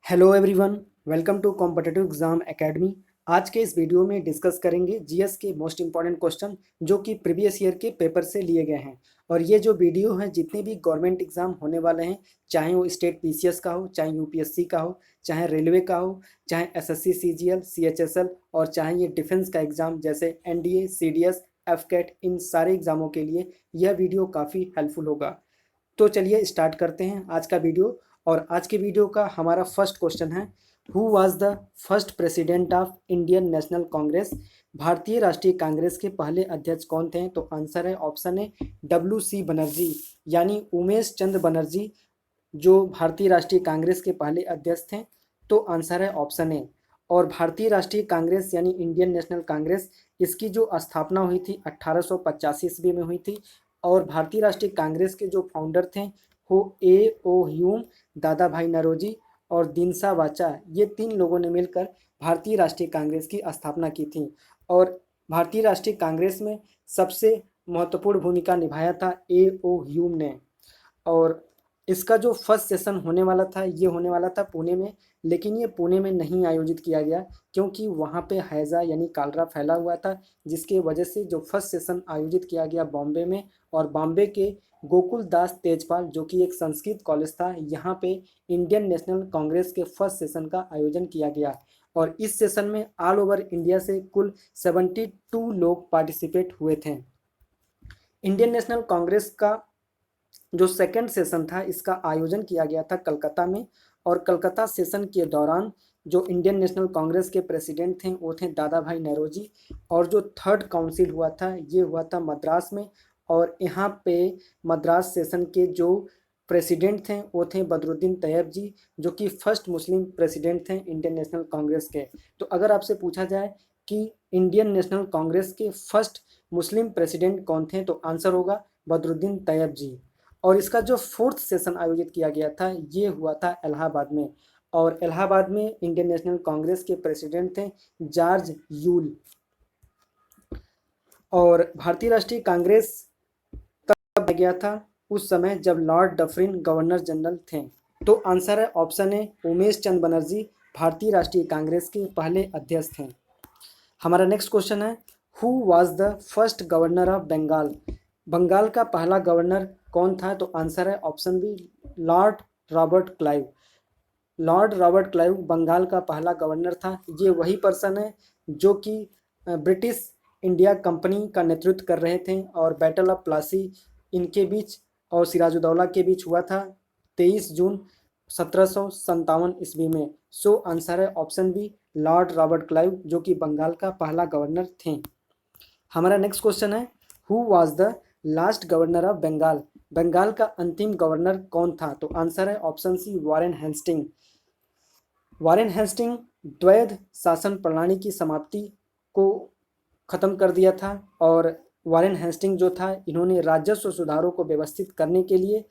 Hello everyone, welcome to competitive exam academy. आज के इस वीडियो में डिस्कस करेंगे जीएस के मोस्ट इंपॉर्टेंट क्वेश्चन जो कि प्रीवियस ईयर के पेपर से लिए गए हैं। और ये जो वीडियो है, जितने भी गवर्नमेंट एग्जाम होने वाले हैं, चाहे वो स्टेट पीसीएस का हो, चाहे यूपीएससी का हो, चाहे रेलवे का हो, चाहे एसएससी सीजीएल सीएचएसएल, और चाहे ये डिफेंस का एग्जाम जैसे एनडीए सीडीएस एफकेट, इन सारे एग्जामों के लिए यह वीडियो काफ़ी हेल्पफुल होगा। तो चलिए स्टार्ट करते हैं आज का वीडियो। और आज के वीडियो का हमारा फर्स्ट क्वेश्चन है, who was the first president of Indian national Congress. भारतीय राष्ट्रीय कांग्रेस के पहले अध्यक्ष कौन थे? तो आंसर है ऑप्शन ए WC बनर्जी, यानी उमेश चंद्र बनर्जी जो भारतीय राष्ट्रीय कांग्रेस के पहले अध्यक्ष थे। तो आंसर है ऑप्शन ए। और भारतीय राष्ट्रीय कांग्रेस यानी इंडियन नेशनल कांग्रेस, इसकी जो स्थापना हुई थी 1885 ईस्वी में हुई थी। और भारतीय राष्ट्रीय कांग्रेस के जो फाउंडर थे वो A.O. ह्यूम, दादा भाई नौरोजी और दिनसा वाचा, ये तीन लोगों ने मिलकर भारतीय राष्ट्रीय कांग्रेस की स्थापना की थी। और भारतीय राष्ट्रीय कांग्रेस में सबसे महत्वपूर्ण भूमिका निभाया था A.O. ह्यूम ने। और इसका जो फर्स्ट सेशन होने वाला था, ये होने वाला था पुणे में, लेकिन ये पुणे में नहीं आयोजित किया गया क्योंकि वहाँ पे हैज़ा यानी कालरा फैला हुआ था, जिसके वजह से जो फर्स्ट सेशन आयोजित किया गया बॉम्बे में। और बॉम्बे के गोकुल दास तेजपाल, जो कि एक संस्कृत कॉलेज था, यहाँ पे इंडियन नेशनल कांग्रेस के फर्स्ट सेशन का आयोजन किया गया। और इस सेशन में ऑल ओवर इंडिया से कुल 72 लोग पार्टिसिपेट हुए थे। इंडियन नेशनल कांग्रेस का जो सेकंड सेशन था, इसका आयोजन किया गया था कलकत्ता में। और कलकत्ता सेशन के दौरान जो इंडियन नेशनल कांग्रेस के प्रेसिडेंट थे वो थे दादा भाई नौरोजी। और जो थर्ड काउंसिल हुआ था, ये हुआ था मद्रास में। और यहाँ पे मद्रास सेशन के जो प्रेसिडेंट थे वो थे बदरुद्दीन तैयब जी, जो कि फर्स्ट मुस्लिम प्रेसिडेंट थे इंडियन नेशनल कांग्रेस के। तो अगर आपसे पूछा जाए कि इंडियन नेशनल कांग्रेस के फर्स्ट मुस्लिम प्रेसिडेंट कौन थे, तो आंसर होगा बदरुद्दीन तैयब जी। और इसका जो फोर्थ सेशन आयोजित किया गया था, ये हुआ था इलाहाबाद में। और इलाहाबाद में इंडियन नेशनल कांग्रेस के प्रेसिडेंट थे जॉर्ज यूल। और भारतीय राष्ट्रीय कांग्रेस तब गया था उस समय जब लॉर्ड डफरिन गवर्नर जनरल थे। तो आंसर है ऑप्शन ए, उमेश चंद्र बनर्जी भारतीय राष्ट्रीय कांग्रेस के पहले अध्यक्ष थे। हमारा नेक्स्ट क्वेश्चन है, who was the first governor of Bengal. Bengal का पहला गवर्नर कौन था? तो आंसर है option B, Lord Robert Clive. Lord Robert Clive Bengal का पहला गवर्नर था। ये वही पर्सन है जो कि ब्रिटिश इंडिया कंपनी का नेतृत्व कर रहे थे। और बैटल ऑफ प्लासी इनके बीच और सिराजुद्दौला के बीच हुआ था 23 जून 1757 ईस्वी में। सो आंसर है option B, Lord Robert Clive, जो कि बंगाल का पहला गवर्नर थे। हमारा नेक्स्ट क्वेश्चन है, who was the last governor of Bengal. Bengal का अंतिम गवर्नर कौन था? तो आंसर है option C, Warren Hasting. Warren Hasting द्वैध शासन प्रणाली की समाप्ति को ख़त्म कर दिया था। और वॉरेन हेस्टिंग जो था, इन्होंने राजस्व सुधारों को व्यवस्थित करने के लिए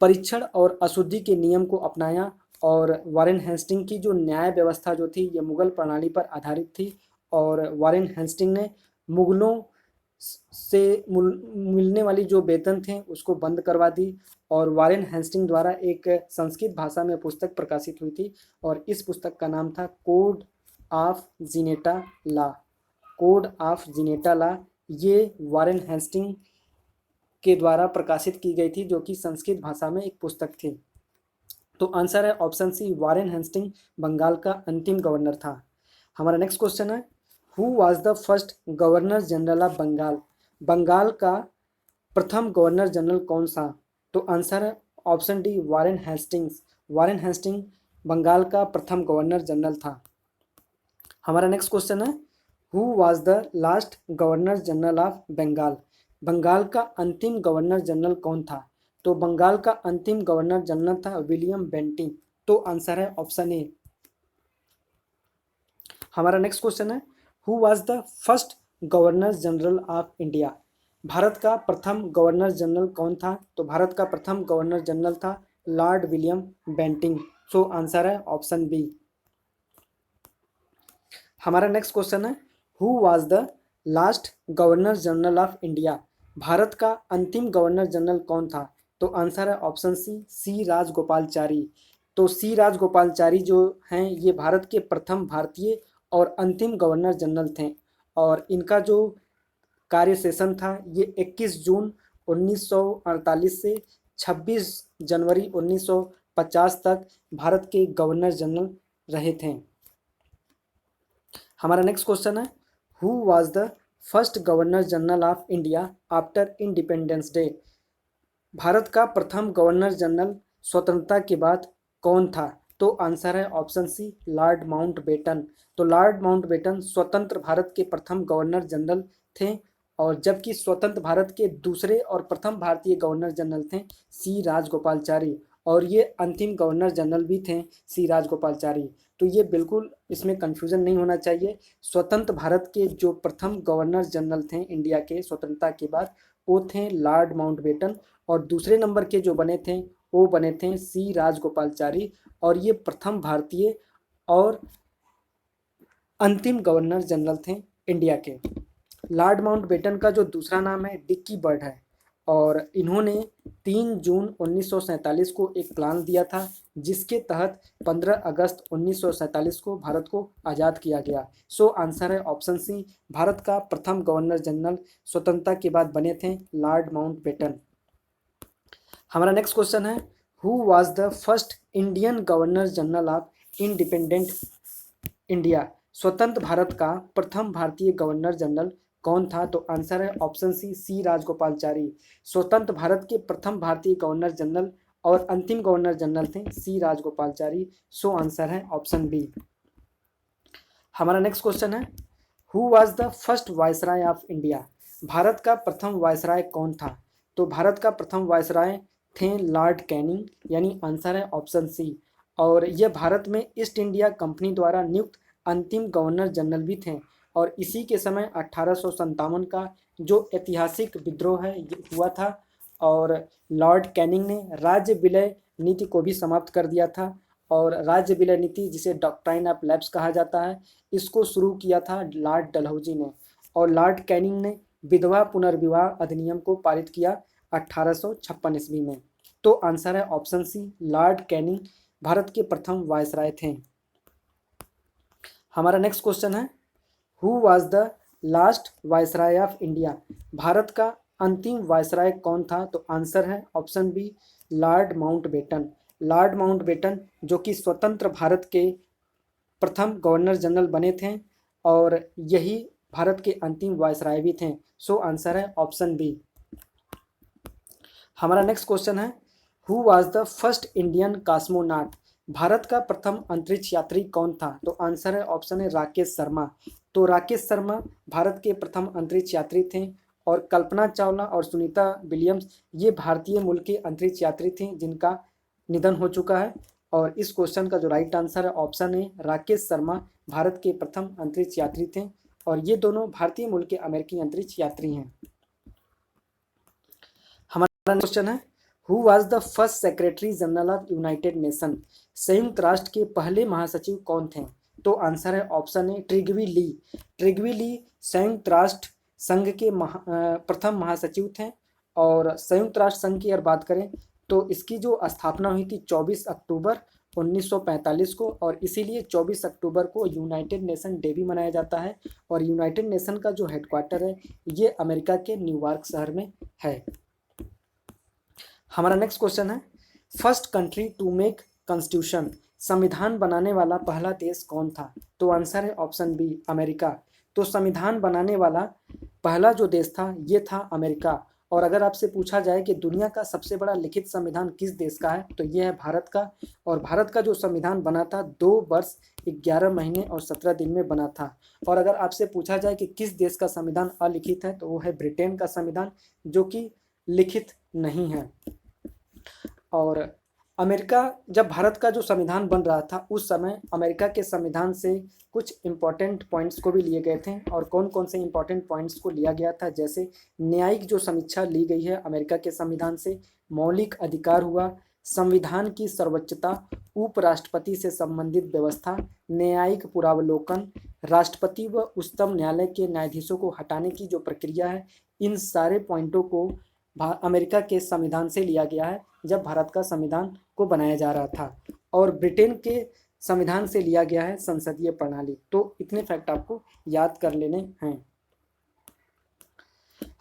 परीक्षण और अशुद्धि के नियम को अपनाया। और वॉरेन हेस्टिंग की जो न्याय व्यवस्था जो थी, ये मुगल प्रणाली पर आधारित थी। और वॉरेन हेस्टिंग ने मुगलों से मिलने वाली जो वेतन थे उसको बंद करवा दी। और वॉरेन हेस्टिंग द्वारा एक संस्कृत भाषा में पुस्तक प्रकाशित हुई थी, और इस पुस्तक का नाम था code of Gentoo law. Code of Gentoo law ये वॉरेन हेस्टिंग के द्वारा प्रकाशित की गई थी, जो कि संस्कृत भाषा में एक पुस्तक थी। तो आंसर है option C, Warren Hasting Bengal का अंतिम गवर्नर था। हमारा नेक्स्ट क्वेश्चन है, who was the first governor general of Bengal. Bengal का प्रथम गवर्नर जनरल कौन सा? तो आंसर है option D, Warren Hastings. Warren Hasting Bengal का प्रथम गवर्नर जनरल था। हमारा नेक्स्ट क्वेश्चन है, who was the last governor general of Bengal. Bengal का अंतिम गवर्नर जनरल कौन था? तो बंगाल का अंतिम गवर्नर जनरल था विलियम बेंटिंग। तो आंसर है ऑप्शन ए। हमारा नेक्स्ट क्वेश्चन है, who was the first governor general of India. Bharat का प्रथम गवर्नर जनरल कौन था? तो भारत का प्रथम गवर्नर जनरल था Lord William Bentinck. So answer है ऑप्शन बी। हमारा नेक्स्ट क्वेश्चन है, who was the last governor general of India. Bharat का अंतिम गवर्नर जनरल कौन था? तो आंसर है ऑप्शन सी, राजगोपालचारी। तो सी राजगोपालचारी जो हैं ये भारत के प्रथम भारतीय और अंतिम गवर्नर जनरल थे और इनका जो कार्य सेशन था ये 21 जून 1948 से 26 जनवरी 1950 तक भारत के गवर्नर जनरल रहे थे। हमारा नेक्स्ट क्वेश्चन है, who was the first governor general of India after independence day. Bharat का प्रथम गवर्नर जनरल स्वतंत्रता के बाद कौन था? तो आंसर है ऑप्शन सी, लॉर्ड माउंटबेटन। तो लॉर्ड माउंटबेटन स्वतंत्र भारत के प्रथम गवर्नर जनरल थे और जबकि स्वतंत्र भारत के दूसरे और प्रथम भारतीय गवर्नर जनरल थे सी राजगोपालचारी और ये अंतिम गवर्नर जनरल भी थे सी राजगोपालचारी। तो ये बिल्कुल इसमें कन्फ्यूज़न नहीं होना चाहिए। स्वतंत्र भारत के जो प्रथम गवर्नर जनरल थे इंडिया के स्वतंत्रता के बाद वो थे लॉर्ड माउंटबेटन और दूसरे नंबर के जो बने थे वो बने थे सी राजगोपालचारी और ये प्रथम भारतीय और अंतिम गवर्नर जनरल थे इंडिया के। लॉर्ड माउंटबेटन का जो दूसरा नाम है डिक्की बर्ड है और इन्होंने 3 जून 1947 को एक प्लान दिया था जिसके तहत 15 अगस्त 1947 को भारत को आज़ाद किया गया। सो आंसर है ऑप्शन सी, भारत का प्रथम गवर्नर जनरल स्वतंत्रता के बाद बने थे लॉर्ड माउंटबेटन। हमारा नेक्स्ट क्वेश्चन है, who was the first Indian governor general of independent India. स्वतंत्र भारत का प्रथम भारतीय गवर्नर जनरल कौन था? तो आंसर है ऑप्शन सी, सी राजगोपालचारी। स्वतंत्र भारत के प्रथम भारतीय गवर्नर जनरल और अंतिम गवर्नर जनरल थे सी राजगोपालचारी। सो आंसर है ऑप्शन बी। हमारा नेक्स्ट क्वेश्चन है, who was the first viceroy of India. Bharat का प्रथम वायसराय कौन था? तो भारत का प्रथम वायसराय थे लॉर्ड कैनिंग, यानी आंसर है ऑप्शन सी। और यह भारत में ईस्ट इंडिया कंपनी द्वारा नियुक्त अंतिम गवर्नर जनरल भी थे और इसी के समय 1857 का जो ऐतिहासिक विद्रोह है ये हुआ था और लॉर्ड कैनिंग ने राज्य विलय नीति को भी समाप्त कर दिया था और राज्य विलय नीति जिसे डॉक्ट्राइन ऑफ लैप्स कहा जाता है इसको शुरू किया था लॉर्ड डलहौजी ने और लॉर्ड कैनिंग ने विधवा पुनर्विवाह अधिनियम को पारित किया 1856 ईस्वी में। तो आंसर है option C, Lord Canning Bharat के प्रथम वायसराय थे। हमारा नेक्स्ट क्वेश्चन है, who was the last viceroy of India. Bharat का अंतिम वायसराय कौन था? तो आंसर है option B, Lord Mountbatten. Lord Mountbatten जो कि स्वतंत्र भारत के प्रथम गवर्नर जनरल बने थे और यही भारत के अंतिम वायसराय भी थे। सो आंसर है ऑप्शन बी। हमारा नेक्स्ट क्वेश्चन है, who was the first Indian cosmonaut. Bharat का प्रथम अंतरिक्ष यात्री कौन था? तो आंसर है ऑप्शन है राकेश शर्मा। तो राकेश शर्मा भारत के प्रथम अंतरिक्ष यात्री थे और कल्पना चावला और सुनीता विलियम्स ये भारतीय मूल के अंतरिक्ष यात्री थे जिनका निधन हो चुका है और इस क्वेश्चन का जो राइट आंसर है ऑप्शन है राकेश शर्मा भारत के प्रथम अंतरिक्ष यात्री थे और ये दोनों भारतीय मूल के अमेरिकी अंतरिक्ष यात्री हैं। हमारा क्वेश्चन है, who was the first secretary general of United nation. संयुक्त राष्ट्र के पहले महासचिव कौन थे? तो आंसर है ऑप्शन है ट्रिगवी ली। ट्रिगवी ली संयुक्त राष्ट्र संघ के प्रथम महासचिव थे और संयुक्त राष्ट्र संघ की अगर बात करें तो इसकी जो स्थापना हुई थी 24 अक्टूबर 1945 को और इसीलिए 24 अक्टूबर को यूनाइटेड नेशन डे भी मनाया जाता है और यूनाइटेड नेशन का जो हेडक्वार्टर है ये अमेरिका के न्यूयॉर्क शहर में है। हमारा नेक्स्ट क्वेश्चन है, first country to make constitution. संविधान बनाने वाला पहला देश कौन था? तो आंसर है ऑप्शन बी, अमेरिका। तो संविधान बनाने वाला पहला जो देश था ये था अमेरिका और अगर आपसे पूछा जाए कि दुनिया का सबसे बड़ा लिखित संविधान किस देश का है तो ये है भारत का और भारत का जो संविधान बना था 2 वर्ष 11 महीने और 17 दिन में बना था। और अगर आपसे पूछा जाए कि किस देश का संविधान अलिखित है तो वो है ब्रिटेन का संविधान जो कि लिखित नहीं है। और अमेरिका जब भारत का जो संविधान बन रहा था उस समय अमेरिका के संविधान से कुछ इम्पॉर्टेंट पॉइंट्स को भी लिए गए थे और कौन कौन से इम्पॉर्टेंट पॉइंट्स को लिया गया था, जैसे न्यायिक जो समीक्षा ली गई है अमेरिका के संविधान से, मौलिक अधिकार हुआ, संविधान की सर्वोच्चता, उपराष्ट्रपति से संबंधित व्यवस्था, न्यायिक पुनरावलोकन, राष्ट्रपति व उच्चतम न्यायालय के न्यायाधीशों को हटाने की जो प्रक्रिया है, इन सारे पॉइंटों को अमेरिका के संविधान से लिया गया है जब भारत का संविधान को बनाया जा रहा था। और ब्रिटेन के संविधान से लिया गया है संसदीय प्रणाली। तो इतने फैक्ट आपको याद कर लेने हैं।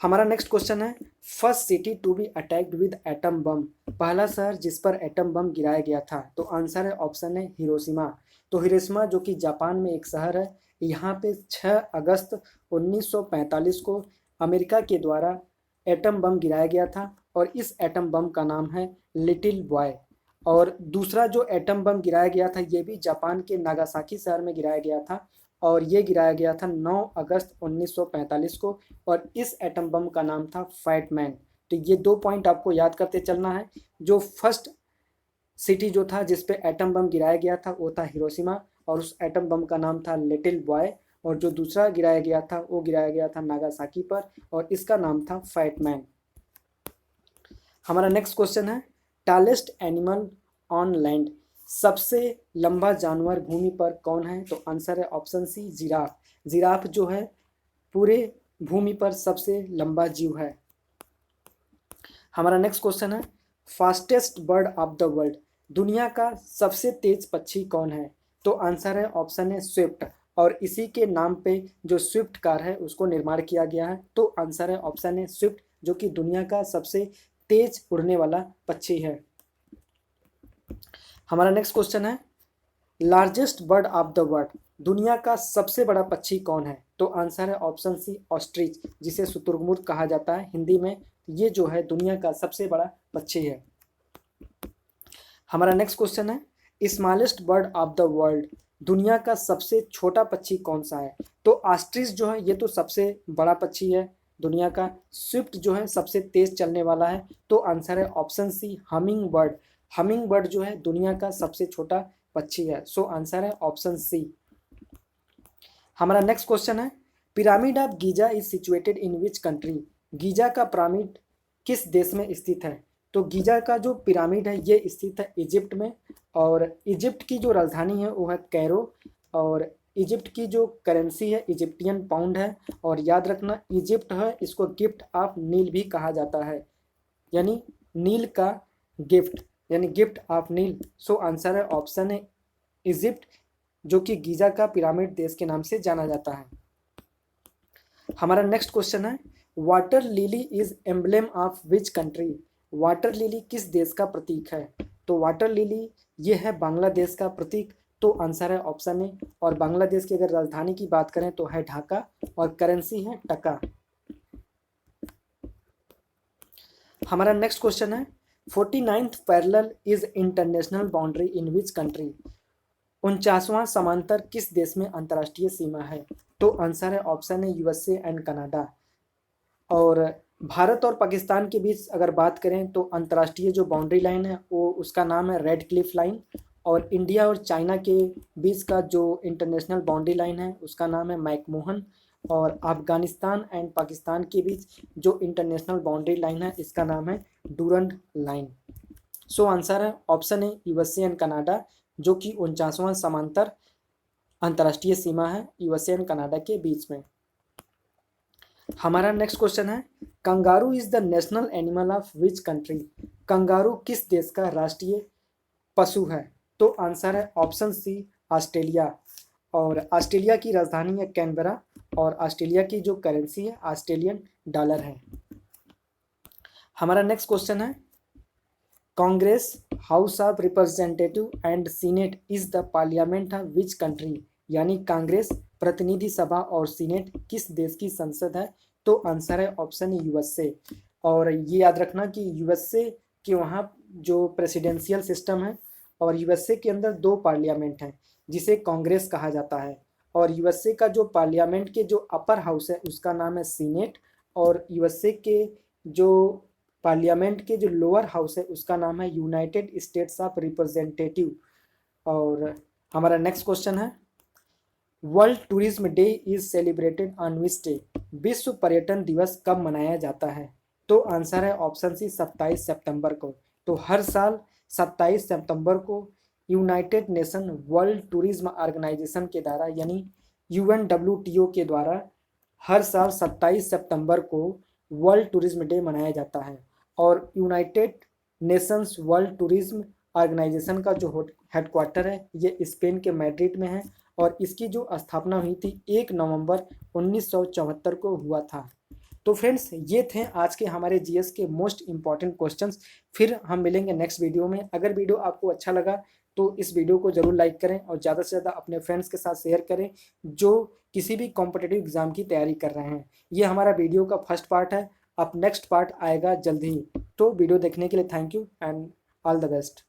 हमारा नेक्स्ट क्वेश्चन है, first city to be attacked with atom bomb, पहला शहर जिस पर एटम बम गिराया गया था। तो आंसर है ऑप्शन है हिरोशिमा। तो हिरोशिमा जो कि जापान में एक शहर है, यहाँ पे 6 अगस्त 1945 को अमेरिका के द्वारा एटम बम गिराया गया था और इस एटम बम का नाम है लिटिल बॉय। और दूसरा जो एटम बम गिराया गया था ये भी जापान के नागासाकी शहर में गिराया गया था और ये गिराया गया था 9 अगस्त 1945 को और इस एटम बम का नाम था फैट मैन। तो ये 2 पॉइंट आपको याद करते चलना है। जो फर्स्ट सिटी जो था जिस पे एटम बम गिराया गया था वो था हिरोशिमा और उस एटम बम का नाम था लिटिल बॉय, और जो दूसरा गिराया गया था वो गिराया गया था नागासाकी पर और इसका नाम था फैट मैन। हमारा नेक्स्ट क्वेश्चन है, टालेस्ट एनिमल ऑन लैंड, सबसे लंबा जानवर भूमि पर कौन है। तो आंसर है ऑप्शन सी जिराफ। जिराफ जो है पूरे भूमि पर सबसे लंबा जीव है। हमारा नेक्स्ट क्वेश्चन है, fastest bird of the world, दुनिया का सबसे तेज पक्षी कौन है। तो आंसर है ऑप्शन है स्विफ्ट और इसी के नाम पे जो स्विफ्ट कार है उसको निर्माण किया गया है। तो आंसर है ऑप्शन है स्विफ्ट जो कि दुनिया का सबसे तेज उड़ने वाला पक्षी है। हमारा नेक्स्ट क्वेश्चन है, largest bird of the world, दुनिया का सबसे बड़ा पक्षी कौन है। तो आंसर है ऑप्शन सी ऑस्ट्रिच, जिसे शुतुरमुर्ग कहा जाता है हिंदी में। ये जो है दुनिया का सबसे बड़ा पक्षी है। हमारा नेक्स्ट क्वेश्चन है, smallest bird of the world, दुनिया का सबसे छोटा पक्षी कौन सा है। तो ऑस्ट्रिच जो है ये तो सबसे बड़ा पक्षी है दुनिया का, स्विफ्ट जो है सबसे तेज चलने वाला है। तो आंसर है option C humming bird. Humming bird जो है दुनिया का सबसे छोटा पक्षी है। सो आंसर है ऑप्शन सी। हमारा नेक्स्ट क्वेश्चन है, pyramid of Giza is situated in which country, Giza का पिरामिड किस देश में स्थित है। तो गीजा का जो पिरामिड है ये स्थित है इजिप्ट में और इजिप्ट की जो राजधानी है वो है कैरो और इजिप्ट की जो करेंसी है इजिप्टियन पाउंड है। और याद रखना इजिप्ट है इसको गिफ्ट ऑफ नील भी कहा जाता है, यानी नील का गिफ्ट, यानी gift of Nile. So answer है ऑप्शन है इजिप्ट जो कि गीजा का पिरामिड देश के नाम से जाना जाता है। हमारा नेक्स्ट क्वेश्चन है, water lily is emblem of which country, water lily किस देश का प्रतीक है। तो वाटर लिली ये है बांग्लादेश का प्रतीक। तो आंसर है ऑप्शन ए। और बांग्लादेश की अगर राजधानी की बात करें तो है ढाका और करेंसी है टका। हमारा नेक्स्ट क्वेश्चन है, 49th parallel is international boundary in which country, 49वां समांतर किस देश में अंतर्राष्ट्रीय सीमा है। तो आंसर है ऑप्शन है यूएसए एंड कनाडा। और भारत और पाकिस्तान के बीच अगर बात करें तो अंतर्राष्ट्रीय जो बाउंड्री लाइन है वो उसका नाम है रेड क्लिफ लाइन, और इंडिया और चाइना के बीच का जो इंटरनेशनल बाउंड्री लाइन है उसका नाम है मैकमोहन, और अफगानिस्तान एंड पाकिस्तान के बीच जो इंटरनेशनल बाउंड्री लाइन है इसका नाम है डूरंड लाइन। सो आंसर है ऑप्शन है यूएसए एंड कनाडा जो कि 49वां समांतर अंतर्राष्ट्रीय सीमा है यूएसए एंड कनाडा के बीच में। हमारा नेक्स्ट क्वेश्चन है, kangaroo is the national animal of which country, kangaroo किस देश का राष्ट्रीय पशु है। तो आंसर है ऑप्शन सी ऑस्ट्रेलिया, और ऑस्ट्रेलिया की राजधानी है कैनबरा और ऑस्ट्रेलिया की जो करेंसी है ऑस्ट्रेलियन डॉलर है। हमारा नेक्स्ट क्वेश्चन है, Congress house of representative and senate is the parliament of which country, यानी कांग्रेस प्रतिनिधि सभा और सीनेट किस देश की संसद है। तो आंसर है ऑप्शन यूएसए। और ये याद रखना कि यूएसए के वहाँ जो प्रेसिडेंशियल सिस्टम है और यूएसए के अंदर 2 पार्लियामेंट हैं जिसे कांग्रेस कहा जाता है, और यूएसए का जो पार्लियामेंट के जो अपर हाउस है उसका नाम है सीनेट, और यूएसए के जो पार्लियामेंट के जो लोअर हाउस है उसका नाम है यूनाइटेड स्टेट्स ऑफ रिप्रेजेंटेटिव। और हमारा नेक्स्ट क्वेश्चन है, world tourism day is celebrated on which day, विश्व पर्यटन दिवस कब मनाया जाता है। तो आंसर है ऑप्शन सी 27 सितंबर को। तो हर साल 27 सितंबर को United Nation World Tourism Organization के द्वारा यानी UNWTO के द्वारा हर साल 27 सितंबर को वर्ल्ड टूरिज्म डे मनाया जाता है। और United Nations World Tourism Organization का जो हेडक्वार्टर है ये स्पेन के मैड्रिड में है और इसकी जो स्थापना हुई थी 1 नवंबर 1974 को हुआ था। तो फ्रेंड्स ये थे आज के हमारे जीएस के मोस्ट इंपॉर्टेंट क्वेश्चंस। फिर हम मिलेंगे नेक्स्ट वीडियो में। अगर वीडियो आपको अच्छा लगा तो इस वीडियो को जरूर लाइक करें और ज़्यादा से ज़्यादा अपने फ्रेंड्स के साथ शेयर करें जो किसी भी कॉम्पिटिटिव एग्जाम की तैयारी कर रहे हैं। ये हमारा वीडियो का फर्स्ट पार्ट है, अब नेक्स्ट पार्ट आएगा जल्द ही। तो वीडियो देखने के लिए thank you and all the best.